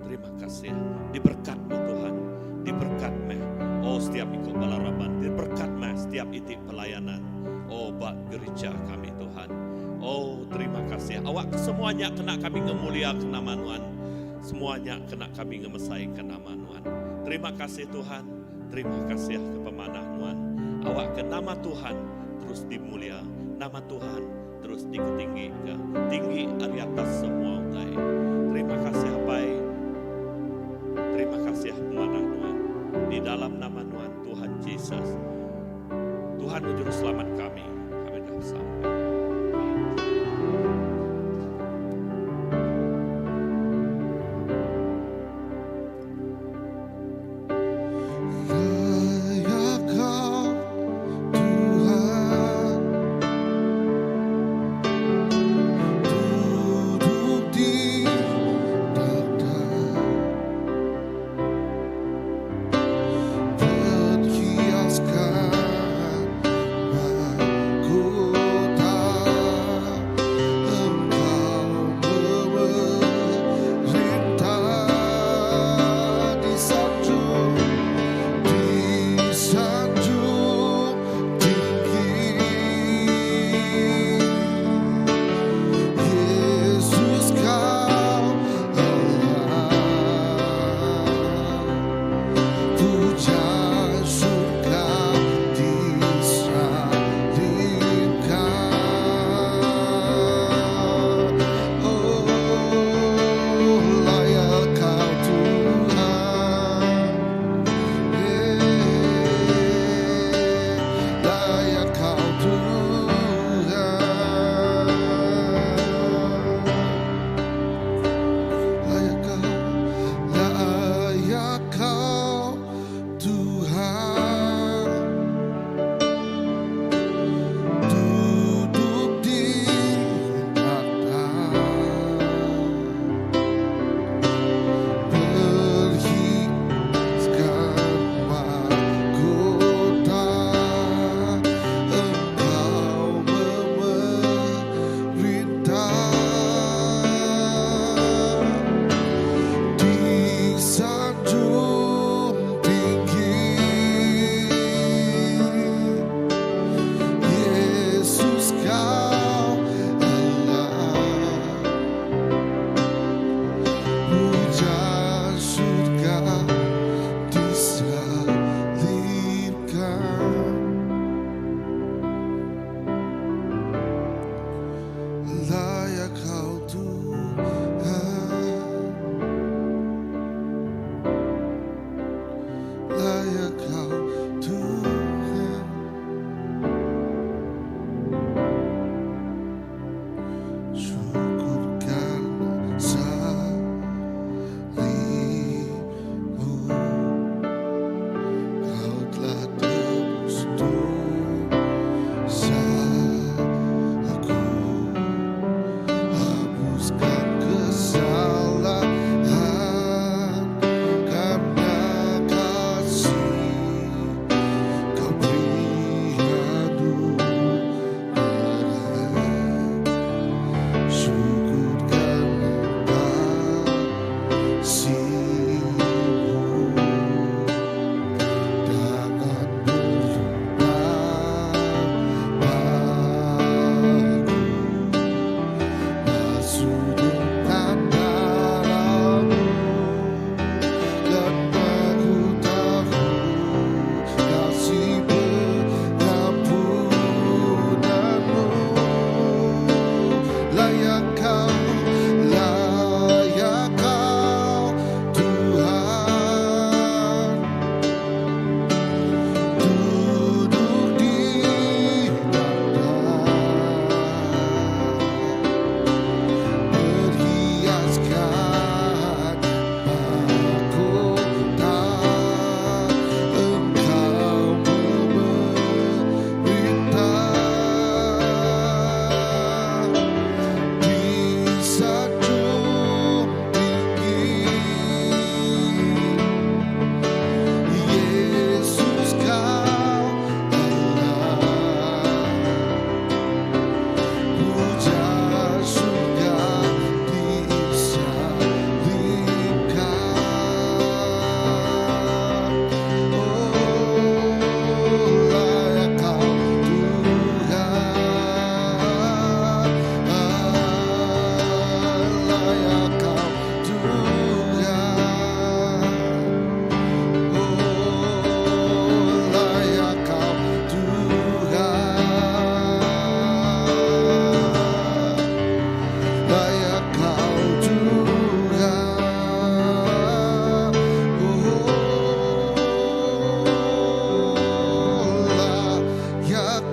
Terima kasih. Diberkatmu Tuhan. Diberkatmu. Setiap ikut balaraban. Diberkatmu setiap itik pelayanan. Bak gereja kami Tuhan. Terima kasih. Awak semuanya kena kami ngemulia ke nama Tuhan. Semuanya kena kami ngemesai ke nama Tuhan. Terima kasih Tuhan. Terima kasih ke pemanah Tuhan. Awak ke nama Tuhan terus dimulia, nama Tuhan terus diketinggikan, tinggi di atas semua utai. Terima kasih Abai, terima kasih pemanah Tuhan. Di dalam nama Tuhan Yesus, Tuhan juru selamat kami dah sampai. Ku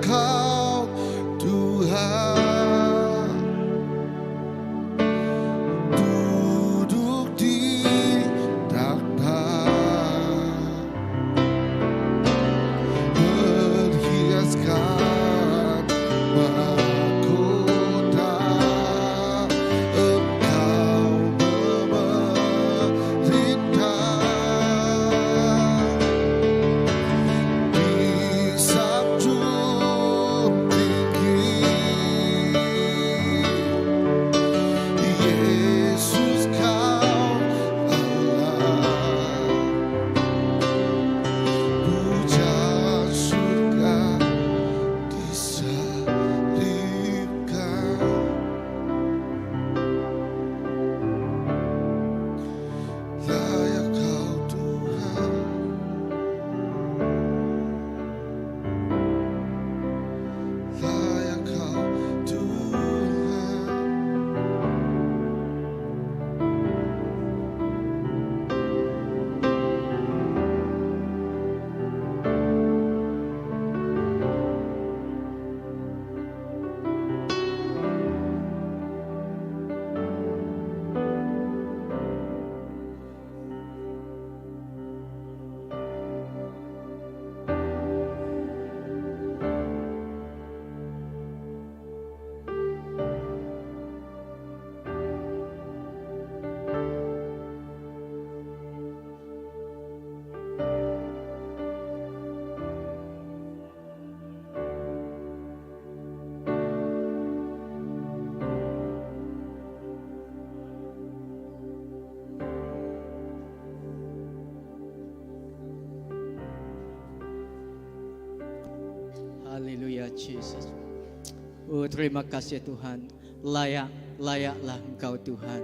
Engkau Tuhan, duduk di takhta, berhiaskan mahkota. Engkau memerintah di sanjung tinggi. Yesus Kau Allah, puja surga disalibkan. Layak Kau Tuhan, layak Kau Tuhan. Haleluya Jesus. Oh terima kasih Tuhan. Layaklah Engkau Tuhan.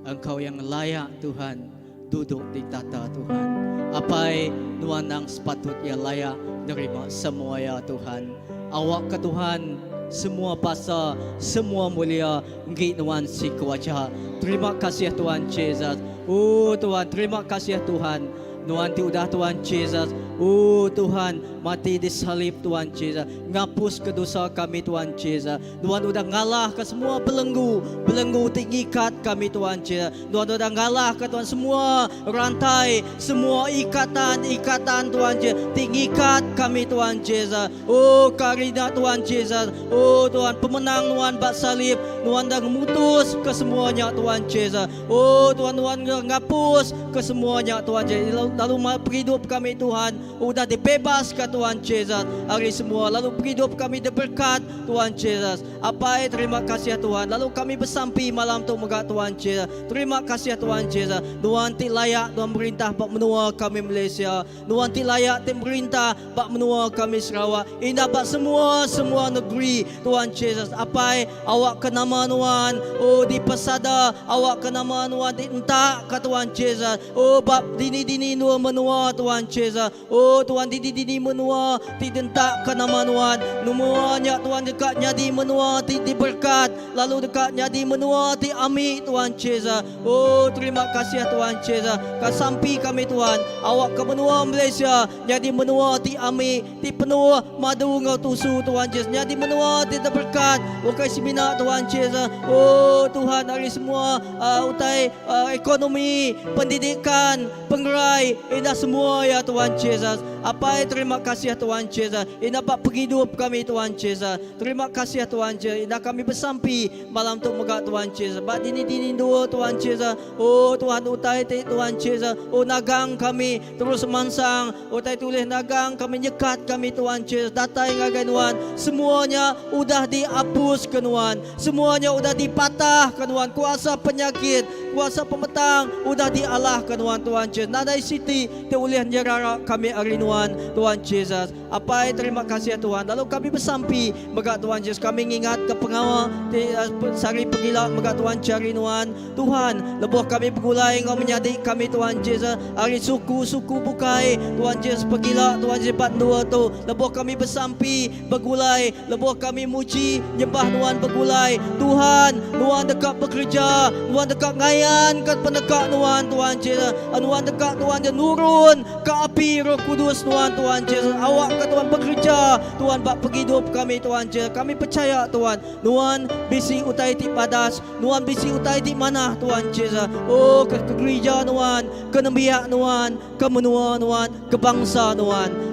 Engkau yang layak Tuhan duduk di tata Tuhan. Apa nuan yang sepatutnya layak nerima semua ya Tuhan. Awak ke Tuhan semua pasal, semua mulia ngit nuan si kuaca. Terima kasih Tuhan Jesus. Oh Tuhan, terima kasih Tuhan. Nuan ti udah Tuhan Jesus. Oh Tuhan, mati disalib Tuhan Jesus. Ngapus kedosa kami Tuhan Jesus. Tuhan udah ngalah ke semua belenggu tinggikat kami Tuhan Jesus. Tuhan udah ngalah ke Tuhan semua rantai, semua ikatan Tuhan Jesus. Tinggikat kami Tuhan Jesus. Oh karina Tuhan Jesus. Oh Tuhan pemenang Tuhan bak salib. Tuhan dah memutus ke semuanya Tuhan Jesus. Oh Tuhan ngapus ke semuanya Tuhan Jesus. Lalu hidup kami Tuhan udah dibebaskan Tuhan Jesus hari semua. Lalu hidup kami diberkat Tuhan Jesus. Apa terima kasih Tuhan. Lalu kami bersampi malam tu megah Tuhan Jesus. Terima kasih Tuhan Jesus. Tuhan ti layak Tuhan merintah bak menua kami Malaysia. Tuhan ti layak ti merintah bak menua kami Sarawak. Indah bak semua negeri Tuhan Jesus. Apa awak ke nama Tuhan. Oh di pesada awak ke nama Tuhan dientak ke Tuhan Jesus. Oh bab dini nua menua Tuhan Jesus. Oh Tuhan dini menua didentak ke nama Tuhan. Numuanya Tuhan dekatnya di menua diberkat. Lalu dekatnya di menua di ami Tuhan Jesus. Oh terima kasih Tuhan Jesus. Kasampi kami Tuhan. Awak ke menua Malaysia. Jadi menua di ami di penuh madu ngau tusu Tuhan Jesus. Jadi menua di berkat. Wakai semina Tuhan Jesus. Oh Tuhan hari semua utai ekonomi, pendidikan, penggerai indah semua ya Tuhan Jesus. Apa terima kasih Tuhan Jesus. Indah pak penghidup kami Tuhan Jesus. Terima kasih Tuhan Jesus. Indah kami bersampi malam tu megah Tuhan Jesus. Bak dini dua Tuhan Jesus. Oh Tuhan utai Tuhan Jesus. Oh nagang kami terus mansang. Utai tulis nagang kami nyekat kami Tuhan Jesus. Datai ngagai Tuhan. Semuanya udah dihapus ke Tuhan. Semuanya udah dipatah ke Tuhan. Kuasa penyakit, kuasa pemetang udah dialah ke Tuhan Jesus. Nadai Siti teulih nyerara kami hari Tuhan Jesus. Apa terima kasih Tuhan. Lalu kami bersampi megah Tuhan Jesus. Kami ingat ke pengawal sari pegila megah Tuhan cari Tuhan. Lebuh kami bergulai engkau menyadik kami Tuhan Jesus. Hari suku bukai Tuhan Jesus pegila Tuhan Jesus bat dua tu. Lebuh kami bersampi bergulai. Lebuh kami muji nyembah Tuhan bergulai. Tuhan dekat bekerja. Tuhan dekat ngayan kat pendekat Tuhan Jesus. Tuhan dekat Tuhan dia nurun ke api Roh Kudus terus Tuhan Yesus. Awak ke Tuhan bekerja Tuhan bak penghidup kami Tuhan Yesus. Kami percaya Tuhan bisi utai ti padas, bisi utai ti mana Tuhan Yesus. Oh ke gereja ke nembiak ke menua ke bangsa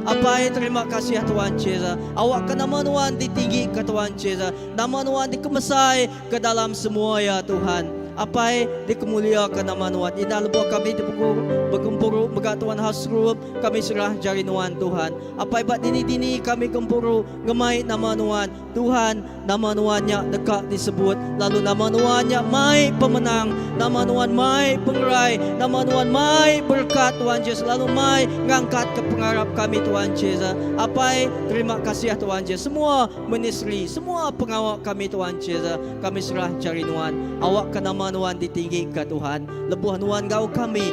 Apa terima kasih Tuhan Yesus. Awak ke nama ditinggi ke Tuhan Yesus. Nama dikemesai ke dalam semua ya Tuhan. Apa dikemuliakan nama Tuhan. Indah lebuh kami bergempuru begat Tuhan hasrup kami serah jari Tuhan. Apa ibat dini kami gempuru ngemai nama Tuhan. Nama Tuhannya dekat disebut. Lalu nama Tuhannya mai pemenang. Nama Tuhan mai pengerai. Nama Tuhan mai berkat Tuhan Yesus. Lalu mai ngangkat ke pengharap kami Tuhan Yesus. Apa terima kasih Tuhan Yesus. Semua ministry, semua pengawal kami Tuhan Yesus. Kami serah jari Tuhan. Awak ke nama Tuhan ditinggi ke Tuhan. Lebuh Tuhan kau kami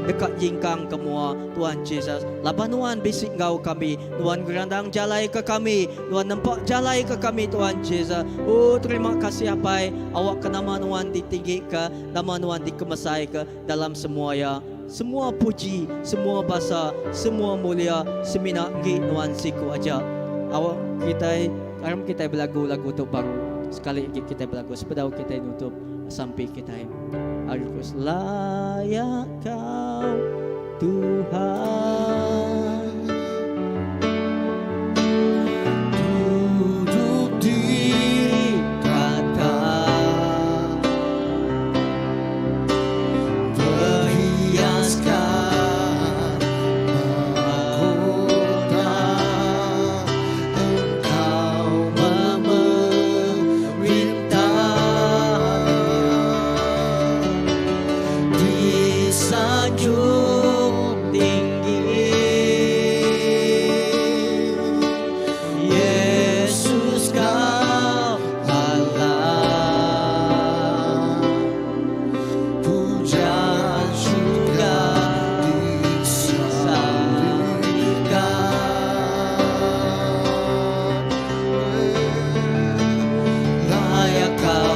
dekat jingkang kemua Tuhan Yesus. Laban Tuhan bisik kau kami. Tuhan gerandang jalai ke kami. Tuhan nampak jalai ke kami Tuhan Yesus. Oh terima kasih apa awak ke nama Tuhan ditinggi ke, nama Tuhan dikemesai ke dalam semua ya. Semua puji, semua bahasa, semua mulia, semina ngi Tuhan siku aja. Awak kita berlagu-lagu tu baru. Sekali lagi kita berlagu sepedau kita nutup sampai kita harus layak kau Tuhan duduk di kata berhiaskan mahkota Engkau sanjung tinggi Yesus kau Allah puja juga disalibkan layak kau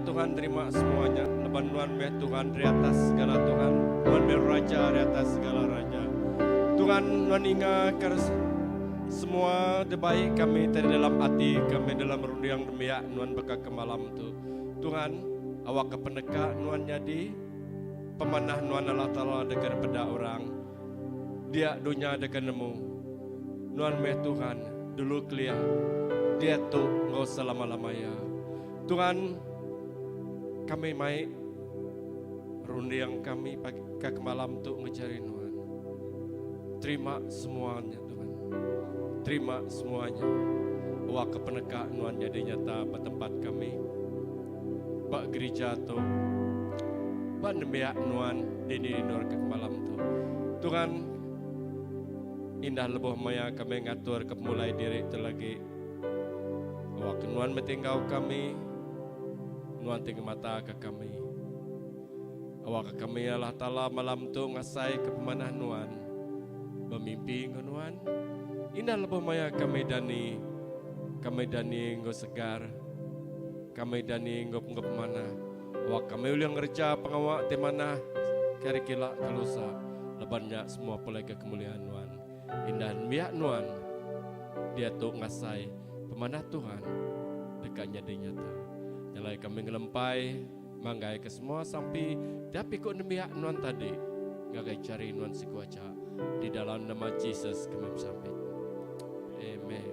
Tuhan terima semuanya. Leban Tuhan meh Tuhan di atas segala Tuhan. Tuhan meh Raja di atas segala Raja. Tuhan Tuhan ingat semua terbaik kami dari dalam hati kami dalam rundi yang demiak Tuhan bekak ke malam tu. Tuhan awak ke pendekak Tuhan jadi pemanah Tuhan Allah Ta'ala dekat pada orang. Dia dunia dekat nemu. Tuhan meh Tuhan dulu kelia. Dia tu ngau selama-lamanya. Tuhan kami mai rundi yang kami pagi ke malam tu ngejari Tuhan. Terima semuanya Tuhan. Terima semuanya. Awak ke penekak Tuhan jadi nyata bertempat kami. Bak gereja tu. Bak nembiak Tuhan di nur ke malam tu. Tuhan indah lebuh maya kami ngatur ke mulai diri tu lagi. Awak ke Tuhan metinggal kami. Tuhan tinggal mata ke kami. Awak ke kami Allah Ta'ala malam tu ngasai ke pemanah Tuhan. Bermimpi ke Tuhan. Indah lebih maya kami dani nggo segar. Kami dani nggo mana. Awak kami uliang ngerja pengawak temana kari kila kalusa lebannya semua pulai ke kemuliaan Nuan. Indah miak Nuan dia tu ngasai pemanah Tuhan dekatnya di nyata. Nyalai kami ngelempai manggai ke semua sampai tapi kok nemiak Nuan tadi ngagai cari Nuan si kuaca di dalam nama Jesus kami sampai. Amen.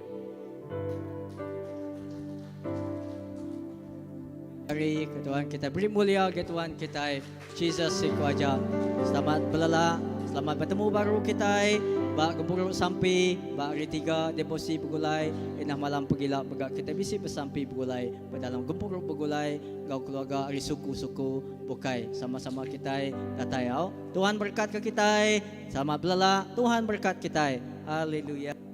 Hari ke Tuhan kita beri mulia ke Tuhan kita Jesus si kuaja. Selamat belala, selamat bertemu baru kita. Bak gempuruk sampai, bak hari 3 deposi begulai, enah malam pegila begak kita bisi bersampi begulai, berdalam gempuruk begulai, kau keluarga hari suku-suku bukai sama-sama kita datayau. Tuhan berkat ke kita, selamat belala, Tuhan berkat kita. Haleluya.